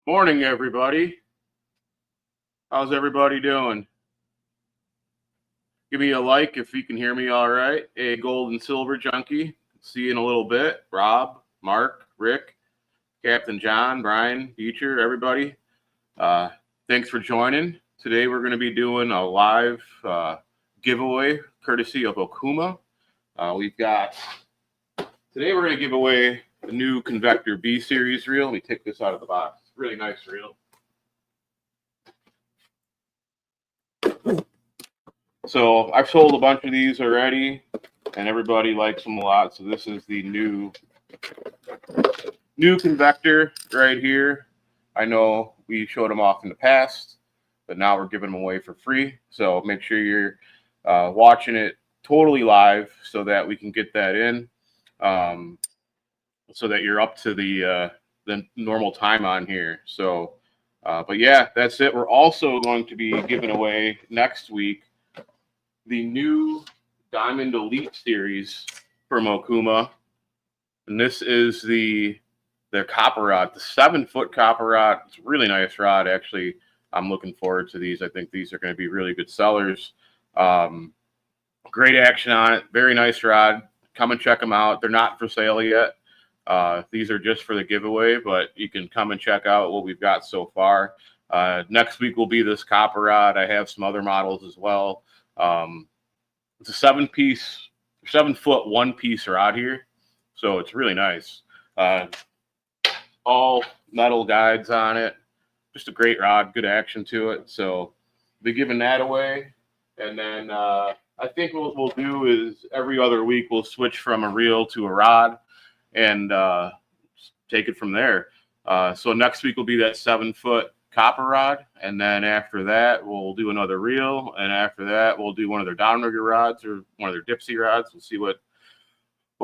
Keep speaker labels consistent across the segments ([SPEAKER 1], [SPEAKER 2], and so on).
[SPEAKER 1] Morning, everybody. How's everybody doing? Give me a like if you can hear me all right. A gold and silver junkie. See you in a little bit. Rob, Mark, Rick, Captain John, Brian, Beecher, everybody. Thanks for joining. Today we're going to be doing a live giveaway courtesy of Okuma. Today we're going to give away the new Convector B Series reel. Let me take this out of the box. It's a really nice reel. So I've sold a bunch of these already, and everybody likes them a lot. So this is the new Convector right here. I know we showed them off in the past, but now we're giving them away for free. So make sure you're watching it totally live so that we can get that in, so that you're up to the normal time on here. So, but yeah, that's it. We're also going to be giving away next week the new Diamond Elite series from Okuma, and this is their copper rod, the 7-foot copper rod. It's a really nice rod, actually. I'm looking forward to these. I think these are going to be really good sellers. Great action on it. Very nice rod. Come and check them out. They're not for sale yet. These are just for the giveaway, but you can come and check out what we've got so far. Next week will be this copper rod. I have some other models as well. It's a 7-foot one-piece rod here, so it's really nice. All metal guides on it. Just a great rod, good action to it. So we'll be giving that away, and then I think what we'll do is every other week we'll switch from a reel to a rod and take it from there. So next week will be that 7-foot copper rod, and then after that we'll do another reel, and after that we'll do one of their downrigger rods or one of their dipsy rods. We'll see what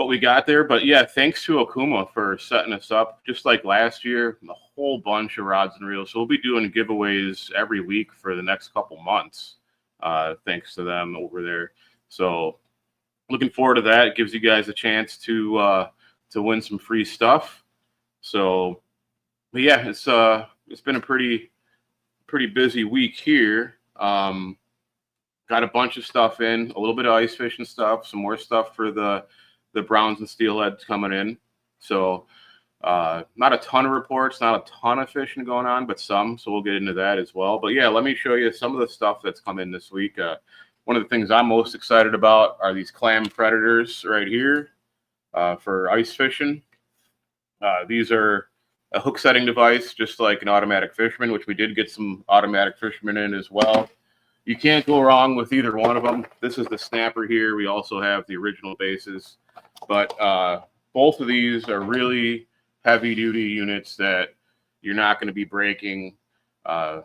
[SPEAKER 1] we got there. But yeah, thanks to Okuma for setting us up just like last year, a whole bunch of rods and reels. So we'll be doing giveaways every week for the next couple months, thanks to them over there. So looking forward to that. It gives you guys a chance to win some free stuff. So but yeah, it's been a pretty busy week here. Got a bunch of stuff in, a little bit of ice fishing stuff, some more stuff for the browns and steelheads coming in. So not a ton of reports, not a ton of fishing going on, but some. So we'll get into that as well. But yeah, let me show you some of the stuff that's come in this week. One of the things I'm most excited about are these clam predators right here for ice fishing. These are a hook setting device, just like an automatic fisherman, which we did get some automatic fishermen in as well. You can't go wrong with either one of them. This is the snapper here. We also have the original bases, but both of these are really heavy duty units that you're not going to be breaking. I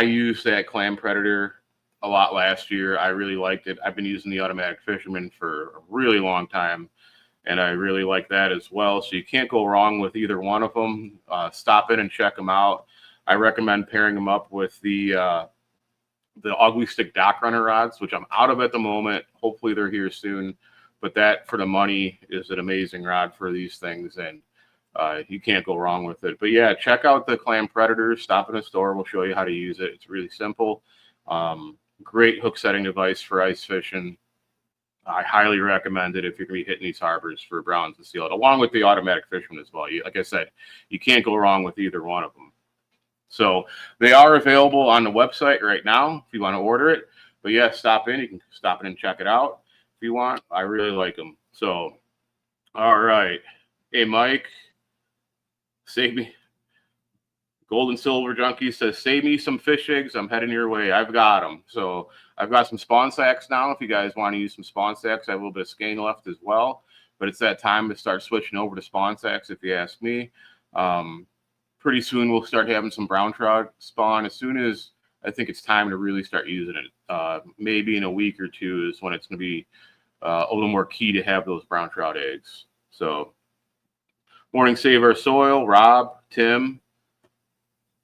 [SPEAKER 1] used that clam predator a lot last year. I really liked it. I've been using the automatic fisherman for a really long time, and I really like that as well. So you can't go wrong with either one of them. Stop in and check them out. I recommend pairing them up with the Ugly Stick Dock Runner rods, which I'm out of at the moment. Hopefully they're here soon. But that, for the money, is an amazing rod for these things, and you can't go wrong with it. But yeah, check out the Clam Predators. Stop in the store. We'll show you how to use it. It's really simple. Great hook setting device for ice fishing. I highly recommend it if you're going to be hitting these harbors for browns and steelhead, along with the automatic fisherman as well. Like I said, you can't go wrong with either one of them. So they are available on the website right now if you want to order it. But yeah, stop in. You can stop in and check it out if you want. I really like them. So, all right. Hey, Mike, save me. Gold and Silver Junkie says, save me some fish eggs. I'm heading your way. I've got them. So I've got some spawn sacks now. If you guys want to use some spawn sacks, I have a little bit of skein left as well. But it's that time to start switching over to spawn sacks, if you ask me. Pretty soon we'll start having some brown trout spawn. As soon as I think it's time to really start using it, maybe in a week or two is when it's going to be a little more key to have those brown trout eggs. So, morning, Save Our Soil, Rob, Tim,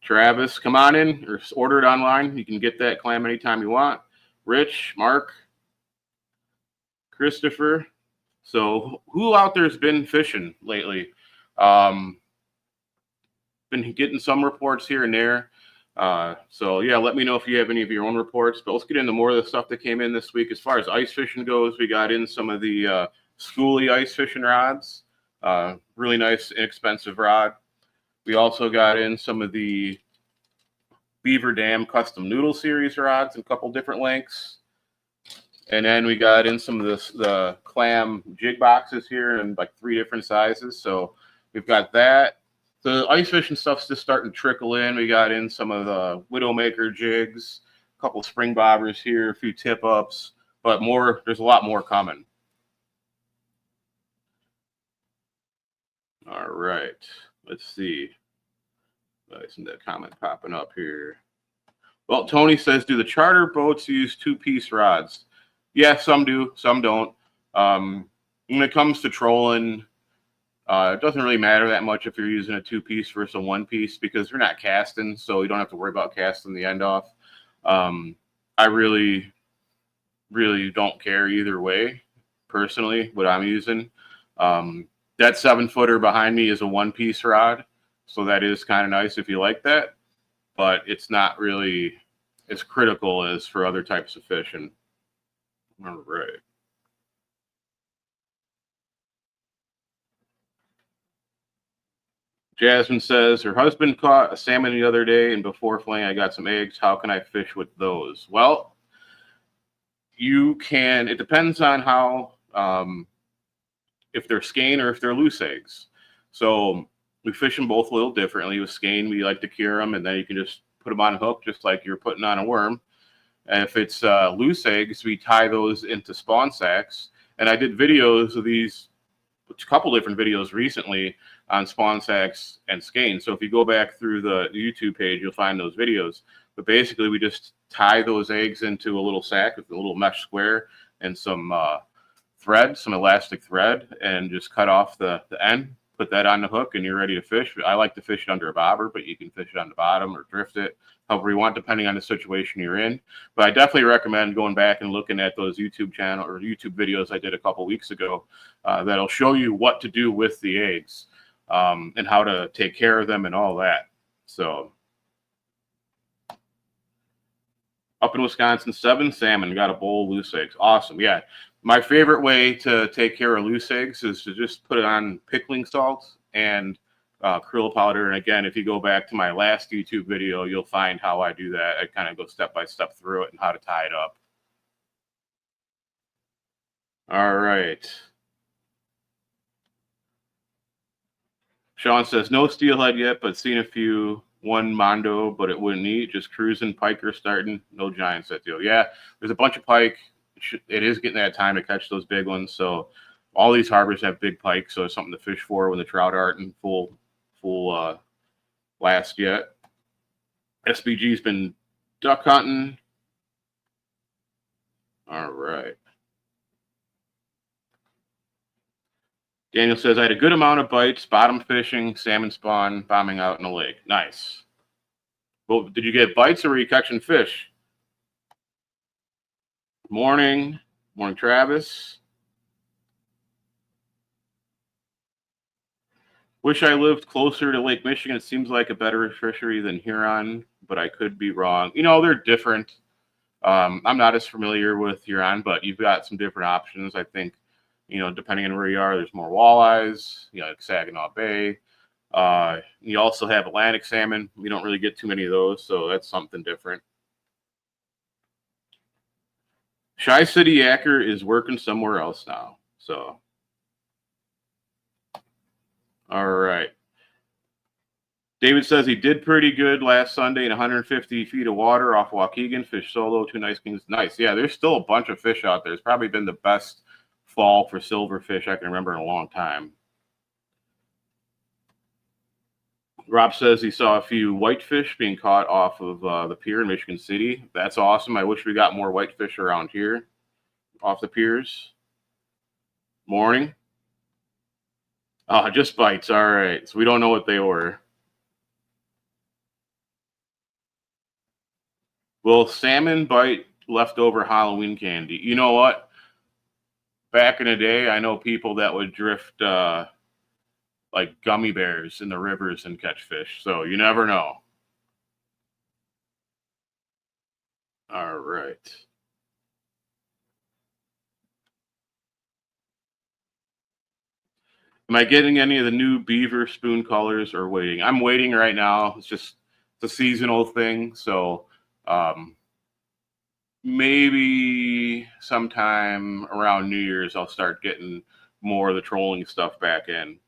[SPEAKER 1] Travis, come on in or order it online. You can get that clam anytime you want. Rich, Mark, Christopher. So who out there has been fishing lately? Been been getting some reports here and there. So yeah, let me know if you have any of your own reports. But let's get into more of the stuff that came in this week. As far as ice fishing goes, we got in some of the schoolie ice fishing rods. Really nice, inexpensive rod. We also got in some of the Beaver Dam Custom Noodle Series rods in a couple different lengths. And then we got in some of the clam jig boxes here in like 3 different sizes. So we've got that. The ice fishing stuff's just starting to trickle in. We got in some of the Widowmaker jigs, a couple spring bobbers here, a few tip ups, but more. There's a lot more coming. All right, let's see. Isn't that comment popping up here? Well, Tony says, do the charter boats use 2-piece rods? Yeah, some do, some don't. When it comes to trolling, it doesn't really matter that much if you're using a 2-piece versus a 1-piece because you're not casting, so you don't have to worry about casting the end off. I really don't care either way, personally, what I'm using. That 7-footer behind me is a 1-piece rod, so that is kind of nice if you like that, but it's not really as critical as for other types of fishing. All right. Jasmine says her husband caught a salmon the other day, and before filleting, I got some eggs. How can I fish with those? Well, you can. It depends on how, if they're skein or if they're loose eggs. So we fish them both a little differently. With skein, we like to cure them, and then you can just put them on a hook, just like you're putting on a worm. And if it's loose eggs, we tie those into spawn sacks. And I did videos of these, a couple different videos recently on spawn sacks and skein. So if you go back through the YouTube page, you'll find those videos. But basically, we just tie those eggs into a little sack with a little mesh square and some thread, some elastic thread, and just cut off the end, put that on the hook, and you're ready to fish. I like to fish it under a bobber, but you can fish it on the bottom or drift it, however you want, depending on the situation you're in. But I definitely recommend going back and looking at those YouTube channel or YouTube videos I did a couple weeks ago that'll show you what to do with the eggs and how to take care of them and all that. So up in Wisconsin, 7 salmon got a bowl of loose eggs. Awesome. Yeah. My favorite way to take care of loose eggs is to just put it on pickling salt and krill powder. And again, if you go back to my last YouTube video, you'll find how I do that. I kind of go step by step through it and how to tie it up. All right. Sean says, no steelhead yet, but seen a few. One mondo, but it wouldn't eat. Just cruising, piker starting. No giants that deal. Yeah, there's a bunch of pike. It is getting that time to catch those big ones. So all these harbors have big pike, so it's something to fish for when the trout aren't in full blast yet. SBG's been duck hunting. All right. Daniel says, I had a good amount of bites, bottom fishing, salmon spawn, bombing out in the lake. Nice. Well, did you get bites or were you catching fish? Morning. Morning, Travis. Wish I lived closer to Lake Michigan. It seems like a better fishery than Huron, but I could be wrong. You know, they're different. I'm not as familiar with Huron, but you've got some different options. I think, you know, depending on where you are, there's more walleyes, you know, like Saginaw Bay. You also have Atlantic salmon. We don't really get too many of those, so that's something different. Shy City Yacker is working somewhere else now. So, all right. David says he did pretty good last Sunday in 150 feet of water off Waukegan. Fish solo, 2 nice kings. Nice. Yeah, there's still a bunch of fish out there. It's probably been the best fall for silverfish I can remember in a long time. Rob says he saw a few whitefish being caught off of the pier in Michigan City. That's awesome. I wish we got more whitefish around here off the piers. Morning. Oh, just bites. All right. So we don't know what they were. Will salmon bite leftover Halloween candy? You know what? Back in the day, I know people that would drift like gummy bears in the rivers and catch fish. So you never know. All right. Am I getting any of the new beaver spoon colors or waiting? I'm waiting right now. It's a seasonal thing. So maybe sometime around New Year's, I'll start getting more of the trolling stuff back in.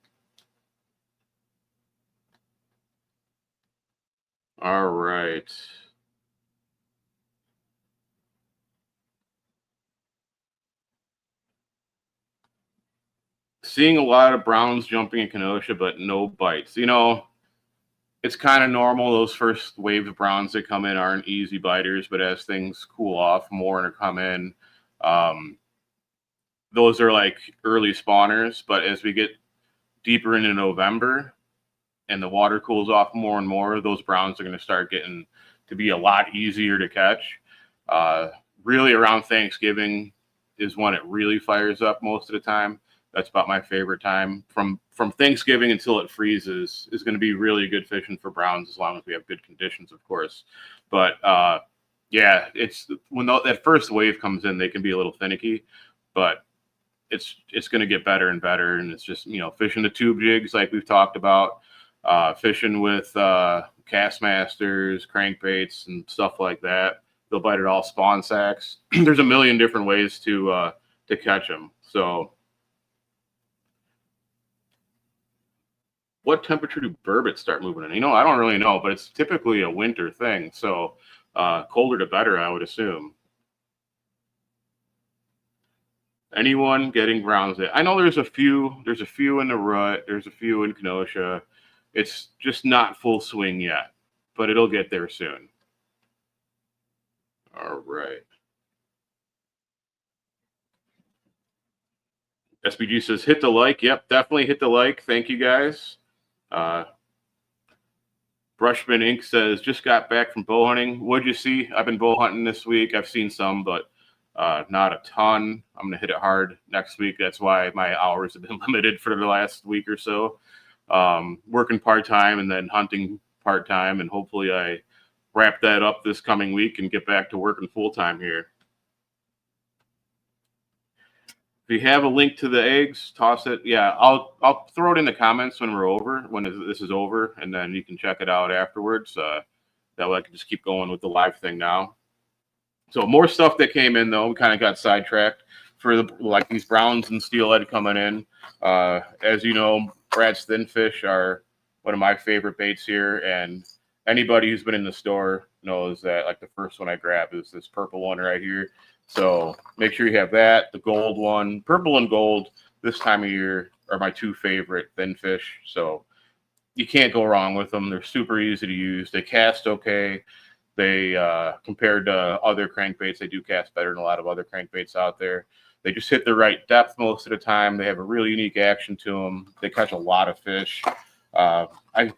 [SPEAKER 1] All right. Seeing a lot of browns jumping in Kenosha, but no bites. You know, it's kind of normal. Those first wave of browns that come in aren't easy biters, but as things cool off, more and come in. Um, those are like early spawners, but as we get deeper into November and the water cools off more and more, those browns are going to start getting to be a lot easier to catch. Really around Thanksgiving is when it really fires up most of the time. That's about my favorite time. From Thanksgiving until it freezes is going to be really good fishing for browns, as long as we have good conditions, of course. But yeah, it's when that first wave comes in, they can be a little finicky, but it's going to get better and better. And it's just, you know, fishing the tube jigs like we've talked about, fishing with cast masters, crankbaits, and stuff like that. They'll bite it all, spawn sacks. There's a million different ways to catch them. So what temperature do burbot start moving in? You know, I don't really know, but it's typically a winter thing. So colder the better, I would assume. Anyone getting browns? I know there's a few. There's a few in the rut. There's a few in Kenosha. It's just not full swing yet, but it'll get there soon. All right. SBG says hit the like. Yep, definitely hit the like. Thank you guys. Brushman Inc. says just got back from bow hunting. What'd you see? I've been bow hunting this week. I've seen some, but not a ton. I'm gonna hit it hard next week. That's why my hours have been limited for the last week or so. Working part-time and then hunting part-time, and hopefully I wrap that up this coming week and get back to working full-time here. If you have a link to the eggs, toss it. Yeah, I'll throw it in the comments when we're over, when this is over, and then you can check it out afterwards. That way I can just keep going with the live thing now. So more stuff that came in, though. We kind of got sidetracked for like these browns and steelhead coming in. As you know, Brad's thin fish are one of my favorite baits here, and anybody who's been in the store knows that like the first one I grab is this purple one right here. So make sure you have that. The gold one, purple and gold this time of year are my two favorite thin fish. So you can't go wrong with them. They're super easy to use. They cast okay. They compared to other crankbaits, they do cast better than a lot of other crankbaits out there. They just hit the right depth most of the time. They have a really unique action to them. They catch a lot of fish. I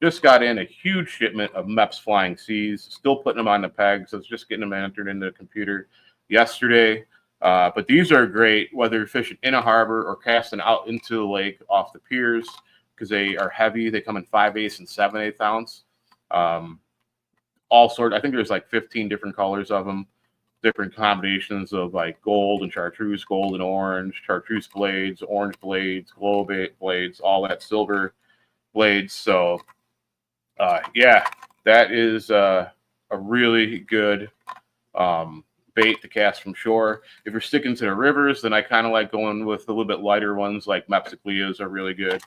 [SPEAKER 1] just got in a huge shipment of Mepps Flying Seas, still putting them on the pegs. I was just getting them entered into the computer yesterday. But these are great, whether you're fishing in a harbor or casting out into the lake off the piers, because they are heavy. They come in 5/8 and 7/8 ounce. All sorts. I think there's like 15 different colors of them, different combinations of like gold and chartreuse, gold and orange, chartreuse blades, orange blades, glow blades, all that silver blades. So yeah, that is a really good bait to cast from shore. If you're sticking to the rivers, then I kind of like going with a little bit lighter ones, like Mepsicleas are really good.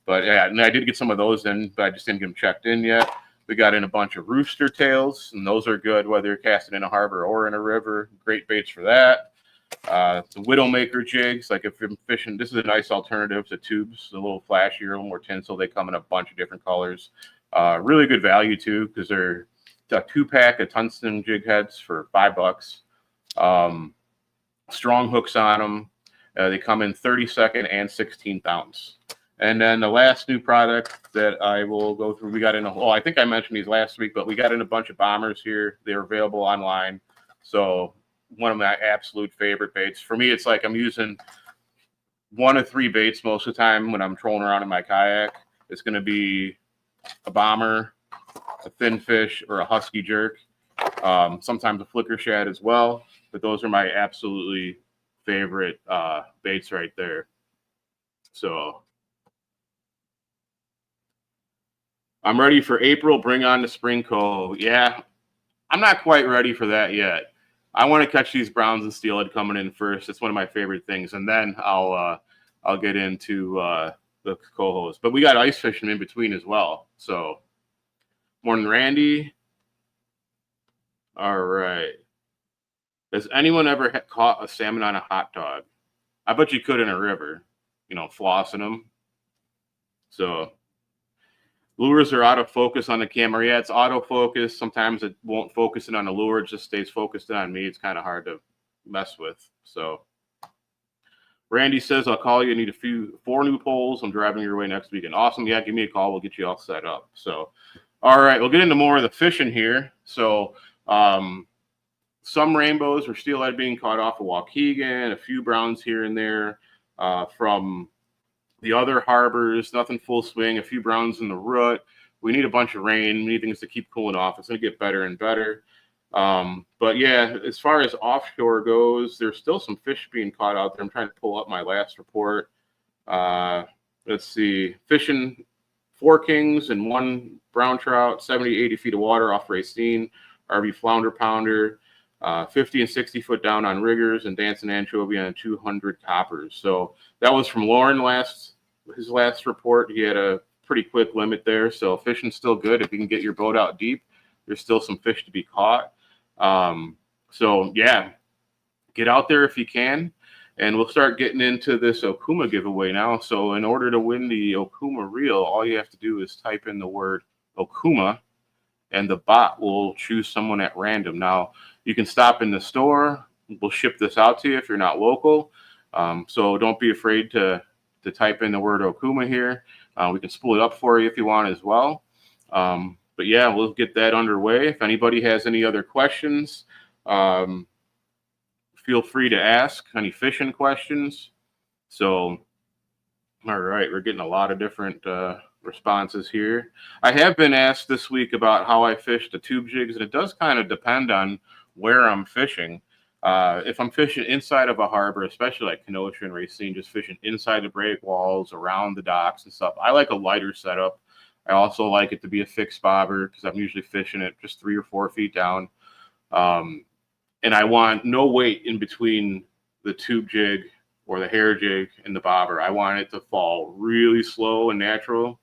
[SPEAKER 1] But yeah, and I did get some of those in, but I just didn't get them checked in yet. We got in a bunch of rooster tails, and those are good whether you're casting in a harbor or in a river. Great baits for that. The Widowmaker jigs, like if you're fishing, this is a nice alternative to tubes, a little flashier, a little more tinsel. They come in a bunch of different colors. Really good value too, because they're a 2-pack of tungsten jig heads for $5. Strong hooks on them. They come in 32nd and 16th ounce. And then the last new product that I will go through, we got in I think I mentioned these last week, but we got in a bunch of bombers here. They're available online. So one of my absolute favorite baits. For me, it's like I'm using one of three baits most of the time when I'm trolling around in my kayak. It's going to be a bomber, a thin fish, or a husky jerk. Sometimes a flicker shad as well, but those are my absolutely favorite baits right there. So I'm ready for April. Bring on the spring coho. Yeah, I'm not quite ready for that yet. I want to catch these browns and steelhead coming in first. It's one of my favorite things, and then I'll get into the cohos. But we got ice fishing in between as well. So morning, Randy. All right. Has anyone ever caught a salmon on a hot dog? I bet you could in a river. You know, flossing them. So lures are out of focus on the camera. Yeah, it's autofocus. Sometimes it won't focus in on the lure. It just stays focused on me. It's kind of hard to mess with. So Randy says, I'll call you. I need 4 new poles. I'm driving your way next weekend. Awesome. Yeah, give me a call. We'll get you all set up. So, all right, we'll get into more of the fishing here. So some rainbows or steelhead being caught off of Waukegan, a few browns here and there from the other harbors, nothing full swing, a few browns in the root. We need a bunch of rain. We need things to keep cooling off. It's going to get better and better. But yeah, as far as offshore goes, there's still some fish being caught out there. I'm trying to pull up my last report. Let's see, fishing 4 kings and 1 brown trout, 70, 80 feet of water off Racine, RV flounder pounder, 50 and 60 foot down on riggers, and dancing anchovy on 200 coppers. So that was from Lauren his last report. He had a pretty quick limit there. So fishing's still good. If you can get your boat out deep, there's still some fish to be caught. So yeah, get out there if you can. And we'll start getting into this Okuma giveaway now. So in order to win the Okuma reel, all you have to do is type in the word Okuma, and the bot will choose someone at random. Now, you can stop in the store. We'll ship this out to you if you're not local. So don't be afraid to type in the word Okuma here. We can spool it up for you if you want as well. But yeah, we'll get that underway. If anybody has any other questions, feel free to ask any fishing questions. So, all right, we're getting a lot of different responses here. I have been asked this week about how I fish the tube jigs, and it does kind of depend on where I'm fishing. If I'm fishing inside of a harbor, especially like Kenosha and Racine, just fishing inside the break walls, around the docks and stuff, I like a lighter setup. I also like it to be a fixed bobber because I'm usually fishing it just 3 or 4 feet down. And I want no weight in between the tube jig or the hair jig and the bobber. I want it to fall really slow and natural.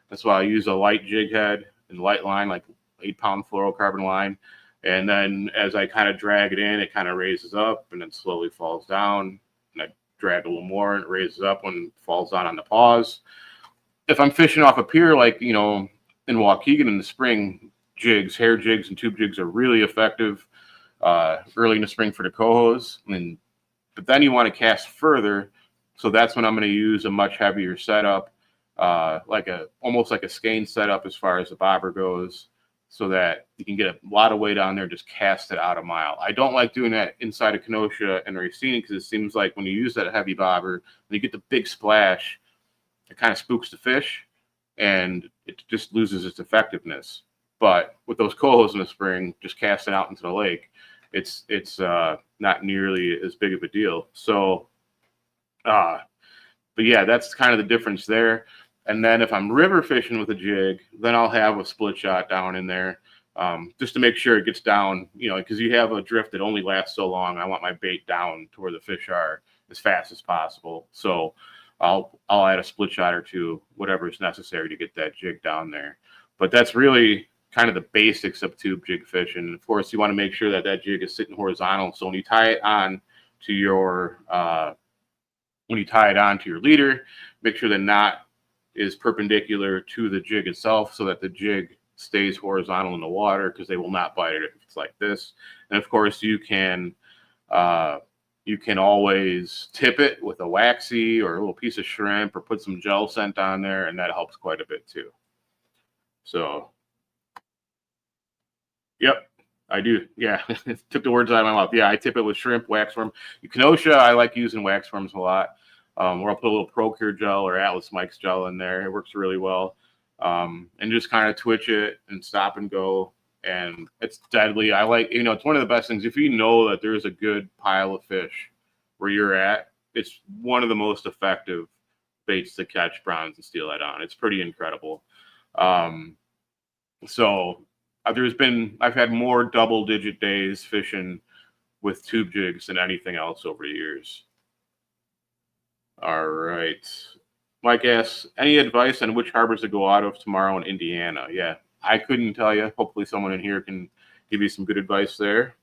[SPEAKER 1] That's why I use a light jig head and light line, like 8-pound fluorocarbon line. And then as I kind of drag it in, it kind of raises up and then slowly falls down. And I drag a little more and it raises up when it falls down on the pause. If I'm fishing off a pier, like, you know, in Waukegan in the spring, jigs, hair jigs and tube jigs are really effective early in the spring for the cohos. But then you want to cast further. So that's when I'm going to use a much heavier setup, almost like a skein setup as far as the bobber goes, so that you can get a lot of weight on there, just cast it out a mile. I don't like doing that inside of Kenosha and Racine because it seems like when you use that heavy bobber, when you get the big splash, it kind of spooks the fish and it just loses its effectiveness. But with those cohos in the spring, just casting out into the lake, it's not nearly as big of a deal. So, but yeah, that's kind of the difference there. And then if I'm river fishing with a jig, then I'll have a split shot down in there just to make sure it gets down, you know, because you have a drift that only lasts so long. I want my bait down to where the fish are as fast as possible. So I'll add a split shot or two, whatever is necessary to get that jig down there. But that's really kind of the basics of tube jig fishing. Of course, you want to make sure that that jig is sitting horizontal. So when you tie it on to your leader, make sure the knot is perpendicular to the jig itself so that the jig stays horizontal in the water, because they will not bite it if it's like this. And of course, you can always tip it with a waxy or a little piece of shrimp or put some gel scent on there, and that helps quite a bit too. So, yep, I do. Yeah, took the words out of my mouth. Yeah, I tip it with shrimp, wax worm. Kenosha, I like using wax worms a lot. Or I'll put a little Procure gel or Atlas Mike's gel in there. It works really well. And just kind of twitch it and stop and go. And it's deadly. I like, it's one of the best things. If you know that there's a good pile of fish where you're at, it's one of the most effective baits to catch bronze and steelhead on. It's pretty incredible. So I've had more double-digit days fishing with tube jigs than anything else over the years. All right. Mike asks, any advice on which harbors to go out of tomorrow in Indiana? Yeah, I couldn't tell you. Hopefully someone in here can give you some good advice there.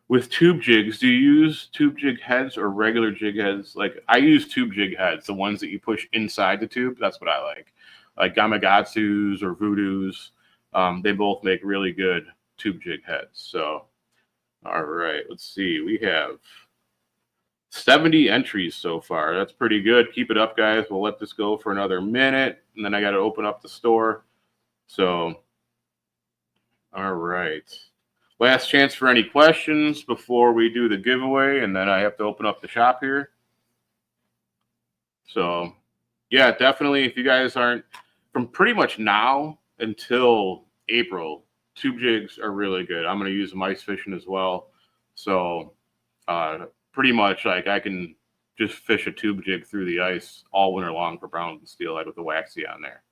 [SPEAKER 1] With tube jigs, do you use tube jig heads or regular jig heads? Like, I use tube jig heads, the ones that you push inside the tube. That's what I like. Like Gamakatsus or Voodoos, they both make really good tube jig heads. So, all right, let's see. We have 70 entries so far. That's pretty good. Keep it up, guys. We'll let this go for another minute, and then I got to open up the store. So, all right. Last chance for any questions before we do the giveaway, and then I have to open up the shop here. So, yeah, definitely, if you guys aren't, from pretty much now until April, tube jigs are really good. I'm going to use them ice fishing as well. So, pretty much, like, I can just fish a tube jig through the ice all winter long for brown and steelhead with a waxy on there.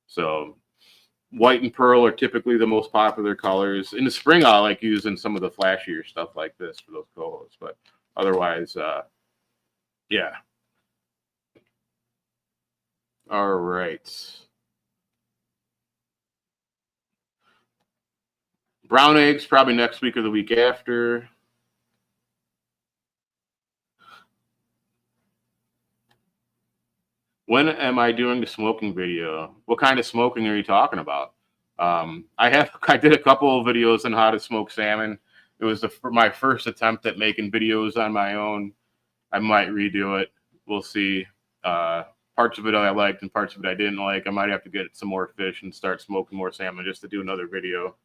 [SPEAKER 1] So, white and pearl are typically the most popular colors. In the spring, I like using some of the flashier stuff like this for those cohos, but otherwise, yeah. All right. Brown eggs probably next week or the week after. When am I doing the smoking video? What kind of smoking are you talking about? I did a couple of videos on how to smoke salmon. It was my first attempt at making videos on my own. I might redo it. We'll see. Parts of it I liked and parts of it I didn't like. I might have to get some more fish and start smoking more salmon just to do another video.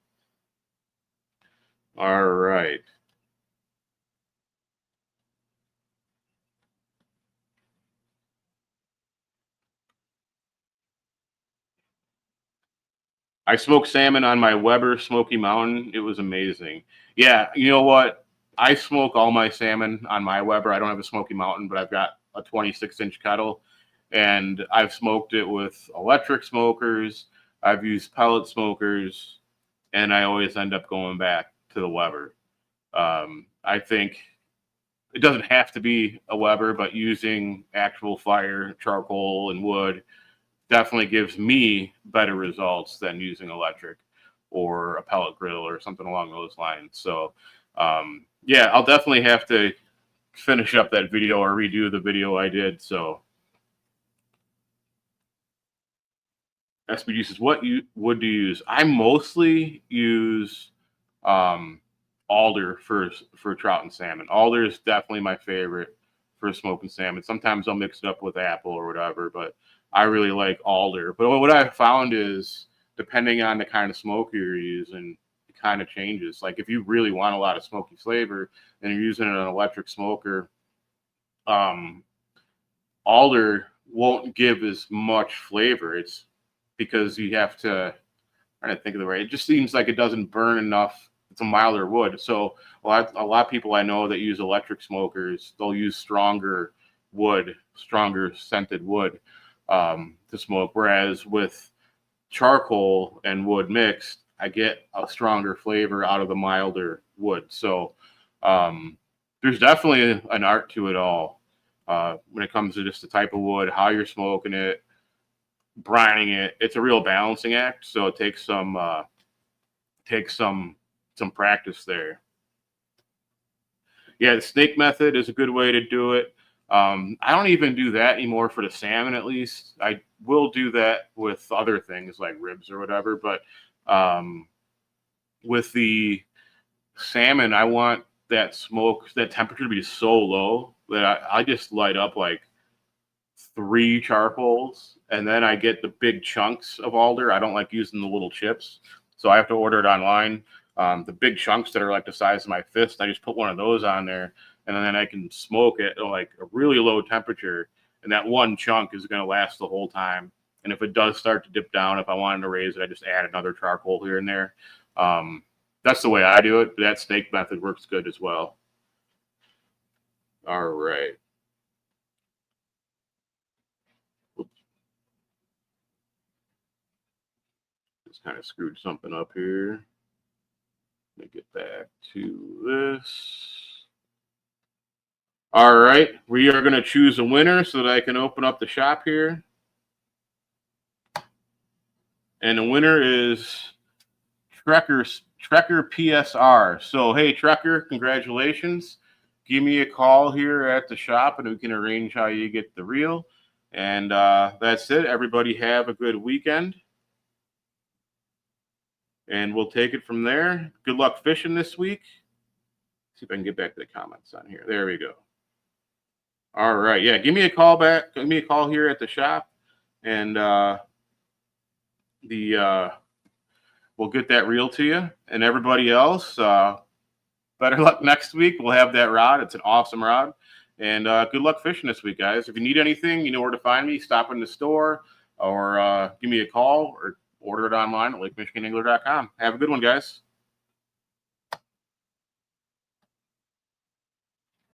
[SPEAKER 1] All right. I smoked salmon on my Weber Smoky Mountain. It was amazing. Yeah, you know what? I smoke all my salmon on my Weber. I don't have a Smoky Mountain, but I've got a 26-inch kettle, and I've smoked it with electric smokers. I've used pellet smokers, and I always end up going back to the Weber. I think it doesn't have to be a Weber, but using actual fire, charcoal, and wood definitely gives me better results than using electric or a pellet grill or something along those lines. So, yeah, I'll definitely have to finish up that video or redo the video I did. So, SBG says, what wood do you use? I mostly use alder for trout and salmon. Alder is definitely my favorite for smoking salmon. Sometimes I'll mix it up with apple or whatever, but I really like alder. But what I've found is, depending on the kind of smoke you're using, it kind of changes. Like if you really want a lot of smoky flavor and you're using an electric smoker, alder won't give as much flavor. It's because you have to, I'm trying to think of the right, it just seems like it doesn't burn enough. It's a milder wood. So a lot of people I know that use electric smokers, they'll use stronger wood, stronger scented wood to smoke. Whereas with charcoal and wood mixed, I get a stronger flavor out of the milder wood. So there's definitely an art to it all when it comes to just the type of wood, how you're smoking it, brining it. It's a real balancing act. So it takes some practice there. Yeah, the snake method is a good way to do it. I don't even do that anymore for the salmon, at least. I will do that with other things like ribs or whatever. But with the salmon, I want that temperature to be so low that I just light up like 3 charcoals, and then I get the big chunks of alder. I don't like using the little chips, so I have to order it online. The big chunks that are like the size of my fist, I just put one of those on there, and then I can smoke it at like a really low temperature, and that one chunk is going to last the whole time. And if it does start to dip down, if I wanted to raise it, I just add another charcoal here and there. That's the way I do it, but that snake method works good as well. All right. Just kind of screwed something up here. Let me get back to this. All right, we are going to choose a winner so that I can open up the shop here. And the winner is Trekker PSR. So, hey, Trekker, congratulations. Give me a call here at the shop, and we can arrange how you get the reel. And that's it. Everybody have a good weekend. And we'll take it from there. Good luck fishing this week. See if I can get back to the comments on here. There we go. All right. Yeah, give me a call back. Give me a call here at the shop, and we'll get that reel to you. And everybody else, better luck next week. We'll have that rod. It's an awesome rod. And good luck fishing this week, guys. If you need anything, you know where to find me. Stop in the store or give me a call or order it online at lakemichiganangler.com. Have a good one, guys.